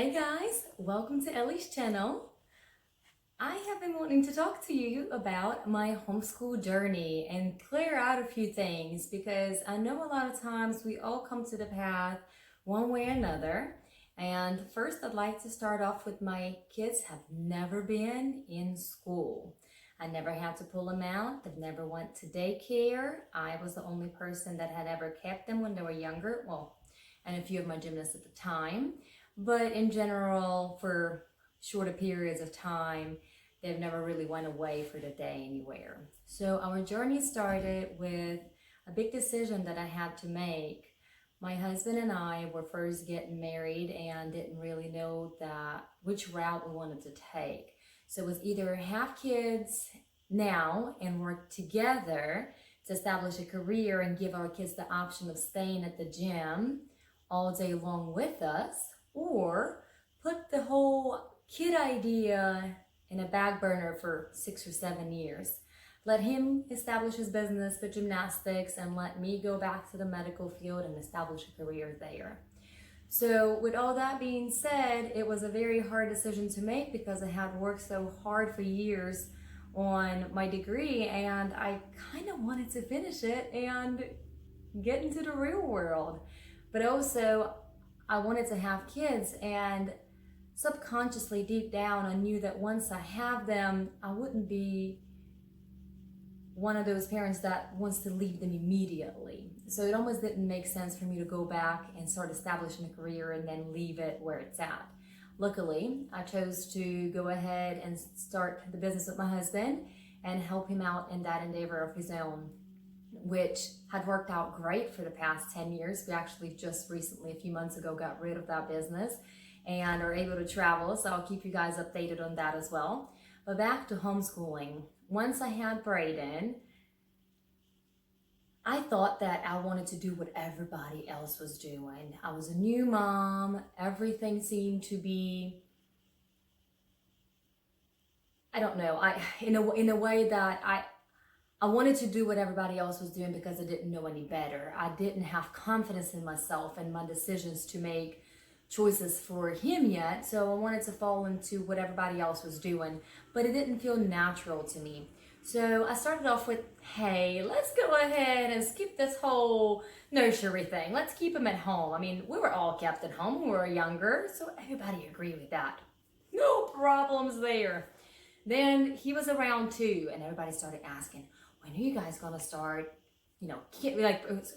Hey guys, welcome to Ellie's channel. I have been wanting to talk to you about my homeschool journey and clear out a few things because I know a lot of times we all come to the path one way or another. And first, I'd like to start off with my kids have never been in school. I never had to pull them out. They've never went to daycare. I was the only person that had ever kept them when they were younger. Well, and a few of my gymnasts at the time. But in general, for shorter periods of time, they've never really went away for the day anywhere. So our journey started with a big decision that I had to make. My husband and I were first getting married and didn't really know which route we wanted to take. So it was either have kids now and work together to establish a career and give our kids the option of staying at the gym all day long with us, or put the whole kid idea in a back burner for 6 or 7 years. Let him establish his business with gymnastics and let me go back to the medical field and establish a career there. So with all that being said, it was a very hard decision to make because I had worked so hard for years on my degree and I kind of wanted to finish it and get into the real world. But also, I wanted to have kids, and subconsciously deep down I knew that once I have them, I wouldn't be one of those parents that wants to leave them immediately. So it almost didn't make sense for me to go back and start establishing a career and then leave it where it's at. Luckily, I chose to go ahead and start the business with my husband and help him out in that endeavor of his own, which had worked out great for the past 10 years. We actually just recently, a few months ago, got rid of that business and are able to travel. So I'll keep you guys updated on that as well. But back to homeschooling. Once I had Brayden, I thought that I wanted to do what everybody else was doing. I was a new mom. Everything seemed to be, I don't know, in a way that I wanted to do what everybody else was doing because I didn't know any better. I didn't have confidence in myself and my decisions to make choices for him yet. So I wanted to fall into what everybody else was doing, but it didn't feel natural to me. So I started off with, hey, let's go ahead and skip this whole nursery thing. Let's keep him at home. I mean, we were all kept at home when we were younger, so everybody agreed with that. No problems there. Then he was around 2, and everybody started asking, when are you guys going to start,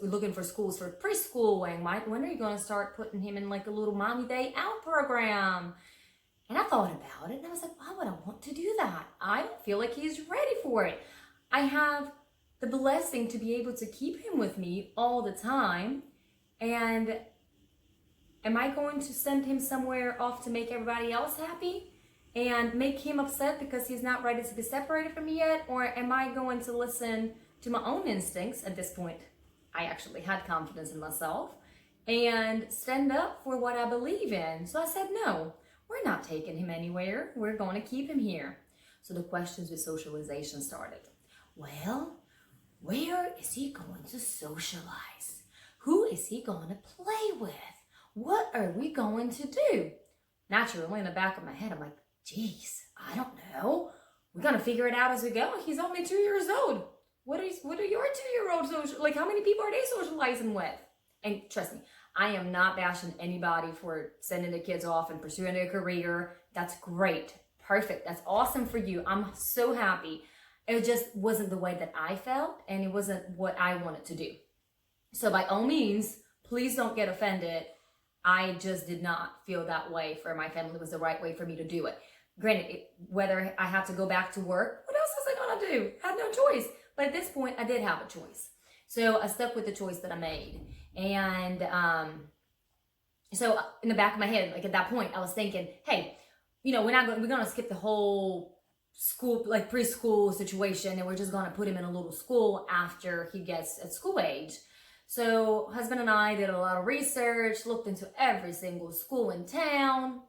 looking for schools for preschooling? When are you going to start putting him in like a little mommy day out program? And I thought about it and I was like, why would I want to do that? I don't feel like he's ready for it. I have the blessing to be able to keep him with me all the time. And am I going to send him somewhere off to make everybody else happy and make him upset because he's not ready to be separated from me yet? Or am I going to listen to my own instincts? At this point, I actually had confidence in myself and stand up for what I believe in. So I said, no, we're not taking him anywhere. We're going to keep him here. So the questions with socialization started. Well, where is he going to socialize? Who is he going to play with? What are we going to do? Naturally, in the back of my head, I'm like, geez, I don't know. We're going to figure it out as we go. He's only 2 years old. What are your 2-year-olds social? Like, how many people are they socializing with? And trust me, I am not bashing anybody for sending the kids off and pursuing a career. That's great. Perfect. That's awesome for you. I'm so happy. It just wasn't the way that I felt, and it wasn't what I wanted to do. So by all means, please don't get offended. I just did not feel that way for my family. It was the right way for me to do it. Granted, whether I have to go back to work, what else was I gonna do? I had no choice. But at this point, I did have a choice. So I stuck with the choice that I made. And so in the back of my head, like at that point, I was thinking, hey, we're gonna skip the whole school, like preschool situation, and we're just gonna put him in a little school after he gets at school age. So husband and I did a lot of research, looked into every single school in town.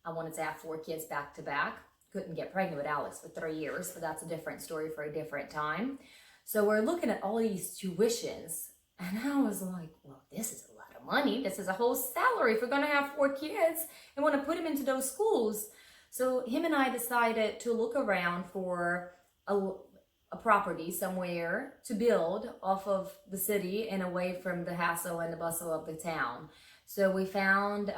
I wanted to have 4 kids back to back. Couldn't get pregnant with Alex for 3 years, but that's a different story for a different time. So we're looking at all these tuitions, and I was like, well, this is a lot of money. This is a whole salary if we're going to have 4 kids and want to put them into those schools. So him and I decided to look around for a property somewhere to build off of the city and away from the hassle and the bustle of the town. So we found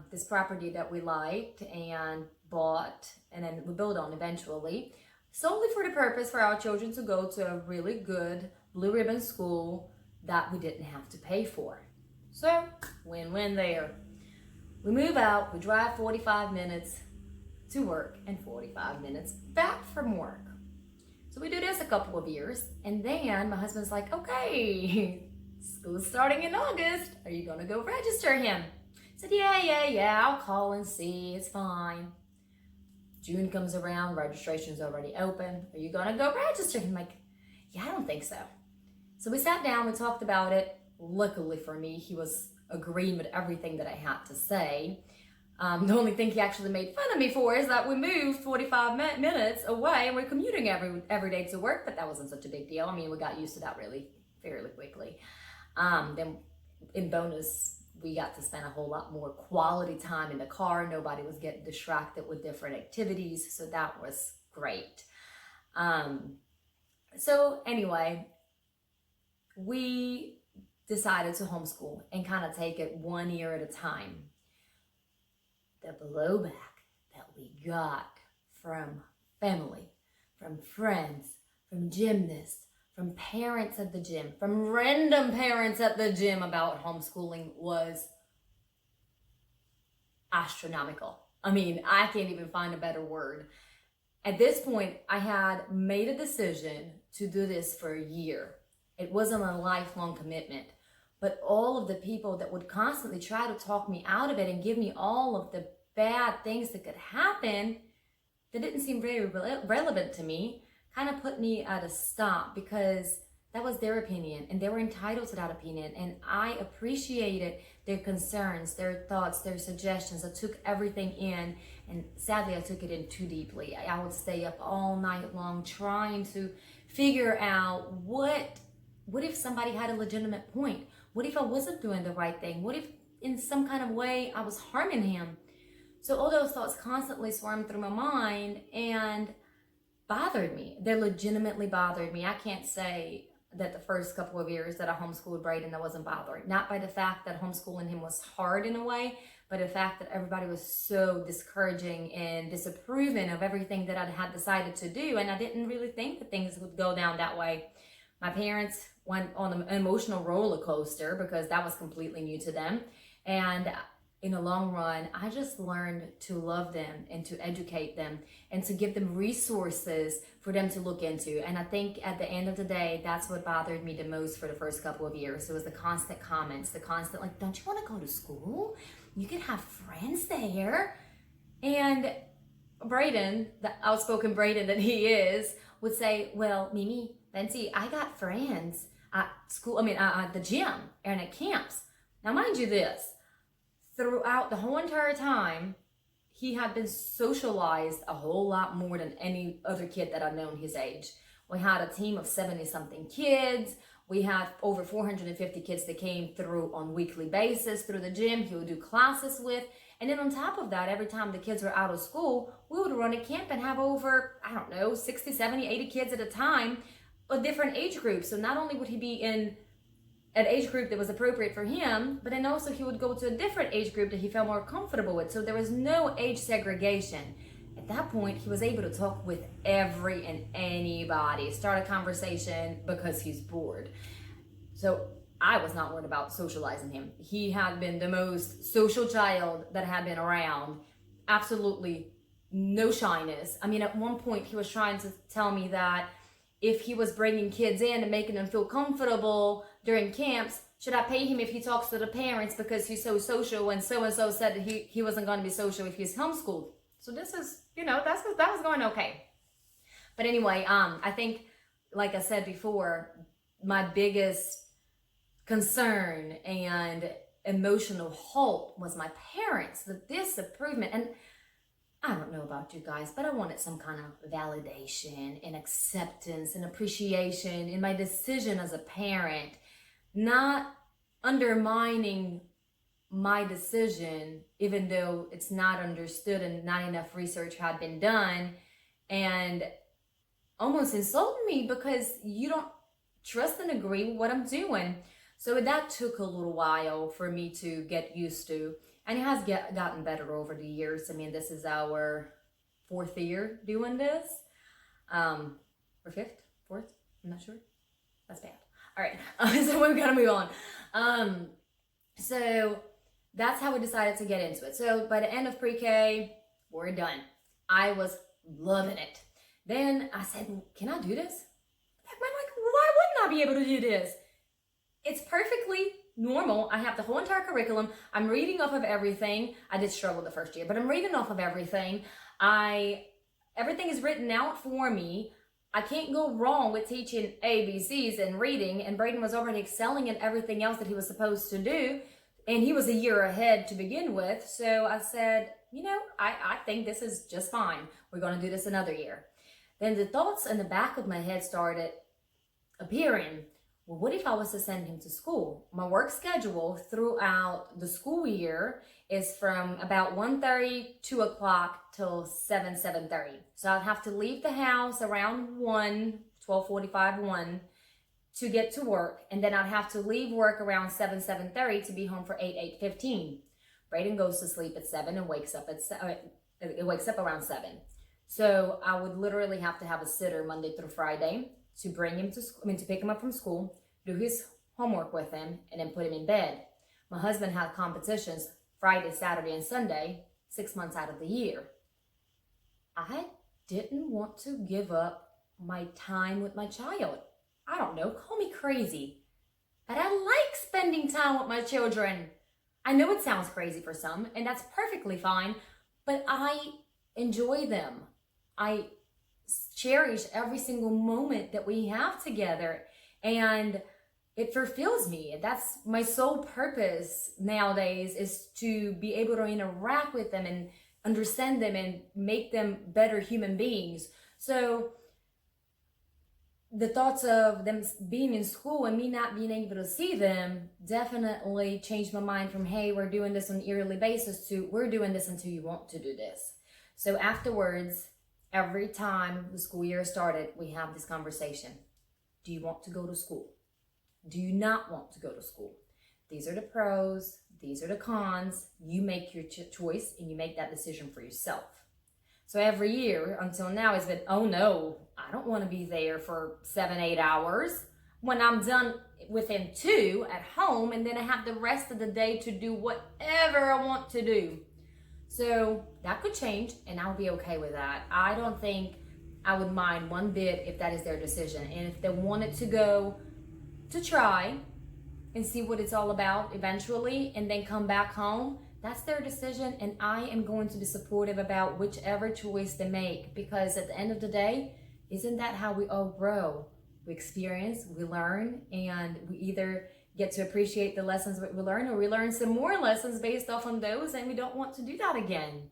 this property that we liked and bought, and then we built on eventually, solely for the purpose for our children to go to a really good blue ribbon school that we didn't have to pay for. So win-win there. We move out, we drive 45 minutes to work and 45 minutes back from work. So we do this a couple of years, and then my husband's like, okay, school's starting in August. Are you gonna go register him? I said, yeah, I'll call and see, it's fine. June comes around, registration's already open. Are you gonna go register him? I'm like, yeah, I don't think so. So we sat down, we talked about it. Luckily for me, he was agreeing with everything that I had to say. The only thing he actually made fun of me for is that we moved 45 minutes away and we're commuting every day to work, but that wasn't such a big deal. I mean, we got used to that really fairly quickly. Then in bonus, we got to spend a whole lot more quality time in the car. Nobody was getting distracted with different activities, so that was great. So anyway, we decided to homeschool and kind of take it 1 year at a time. The blowback that we got from family, from friends, from gymnasts, from parents at the gym, from random parents at the gym about homeschooling was astronomical. I mean, I can't even find a better word. At this point, I had made a decision to do this for a year. It wasn't a lifelong commitment. But all of the people that would constantly try to talk me out of it and give me all of the bad things that could happen that didn't seem very relevant to me kind of put me at a stop, because that was their opinion and they were entitled to that opinion. And I appreciated their concerns, their thoughts, their suggestions. I took everything in, and sadly I took it in too deeply. I would stay up all night long trying to figure out what if somebody had a legitimate point? What if I wasn't doing the right thing? What if in some kind of way I was harming him? So all those thoughts constantly swarmed through my mind and bothered me. They legitimately bothered me. I can't say that the first couple of years that I homeschooled Brayden, I wasn't bothered. Not by the fact that homeschooling him was hard in a way, but the fact that everybody was so discouraging and disapproving of everything that I had decided to do. And I didn't really think that things would go down that way. My parents went on an emotional roller coaster because that was completely new to them. And in the long run, I just learned to love them and to educate them and to give them resources for them to look into. And I think at the end of the day, that's what bothered me the most for the first couple of years. It was the constant comments, the constant, like, don't you want to go to school? You can have friends there. And Brayden, the outspoken Brayden that he is, would say, well, Mimi, Benzie, I got friends at school, at the gym and at camps. Now, mind you this, throughout the whole entire time, he had been socialized a whole lot more than any other kid that I've known his age. We had a team of 70-something kids. We had over 450 kids that came through on a weekly basis through the gym he would do classes with. And then on top of that, every time the kids were out of school, we would run a camp and have over, 60, 70, 80 kids at a time of different age groups. So not only would he be in an age group that was appropriate for him, but then also he would go to a different age group that he felt more comfortable with. So there was no age segregation. At that point, he was able to talk with every and anybody, start a conversation because he's bored. So I was not worried about socializing him. He had been the most social child that had been around. Absolutely no shyness. At one point he was trying to tell me that if he was bringing kids in and making them feel comfortable during camps, should I pay him if he talks to the parents because he's so social, and so said that he wasn't going to be social if he's homeschooled. So this is, that was going okay. But anyway, I think, like I said before, my biggest concern and emotional halt was my parents, the disapproval. And I don't know about you guys, but I wanted some kind of validation and acceptance and appreciation in my decision as a parent, not undermining my decision, even though it's not understood and not enough research had been done, and almost insulted me because you don't trust and agree with what I'm doing. So that took a little while for me to get used to, and it has gotten better over the years. I mean, this is our 4th year doing this, or 5th, 4th, I'm not sure. That's bad. All right, so we're gonna move on. So that's how we decided to get into it. So by the end of pre-K, we're done. I was loving it. Then I said, can I do this? I'm like, why wouldn't I be able to do this? It's perfectly normal. I have the whole entire curriculum. I'm reading off of everything. I did struggle the first year, but I'm reading off of everything. Everything is written out for me. I can't go wrong with teaching ABCs and reading, and Braden was already excelling in everything else that he was supposed to do, and he was a year ahead to begin with. So I said, I think this is just fine. We're going to do this another year. Then the thoughts in the back of my head started appearing. Well, what if I was to send him to school? My work schedule throughout the school year is from about 1:30, 2 o'clock till 7:30. So I'd have to leave the house around 12:45, 1 to get to work. And then I'd have to leave work around 7:30 to be home for 8:15. Braden goes to sleep at 7 and wakes up around 7. So I would literally have to have a sitter Monday through Friday to bring him to pick him up from school, do his homework with him, and then put him in bed. My husband had competitions Friday, Saturday, and Sunday, 6 months out of the year. I didn't want to give up my time with my child. I don't know, call me crazy, but I like spending time with my children. I know it sounds crazy for some, and that's perfectly fine, but I enjoy them. I cherish every single moment that we have together, and it fulfills me. That's my sole purpose nowadays, is to be able to interact with them and understand them and make them better human beings. So the thoughts of them being in school and me not being able to see them definitely changed my mind from, hey, we're doing this on an yearly basis, to we're doing this until you want to do this. So afterwards, every time the school year started, we have this conversation. Do you want to go to school? Do you not want to go to school? These are the pros, these are the cons. You make your choice and you make that decision for yourself. So every year until now has been, oh no, I don't want to be there for 7-8 hours when I'm done within 2 at home, and then I have the rest of the day to do whatever I want to do. So that could change, and I'll be okay with that. I don't think I would mind one bit if that is their decision. And if they wanted to go to try and see what it's all about eventually and then come back home, that's their decision, and I am going to be supportive about whichever choice they make, because at the end of the day, isn't that how we all grow? We experience, we learn, and we either get to appreciate the lessons that we learn, or we learn some more lessons based off on those, and we don't want to do that again.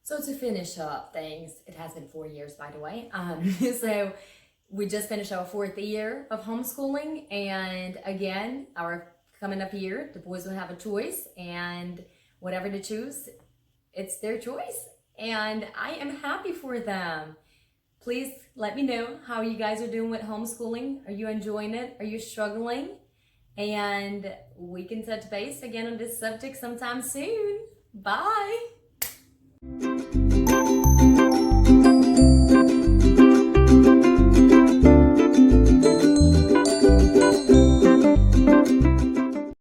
So to finish up things, it has been 4 years, by the way. So we just finished our 4th year of homeschooling, and again, our coming up year, the boys will have a choice, and whatever they choose, it's their choice, and I am happy for them. Please let me know how you guys are doing with homeschooling. Are you enjoying it? Are you struggling? And we can touch base again on this subject sometime soon. Bye.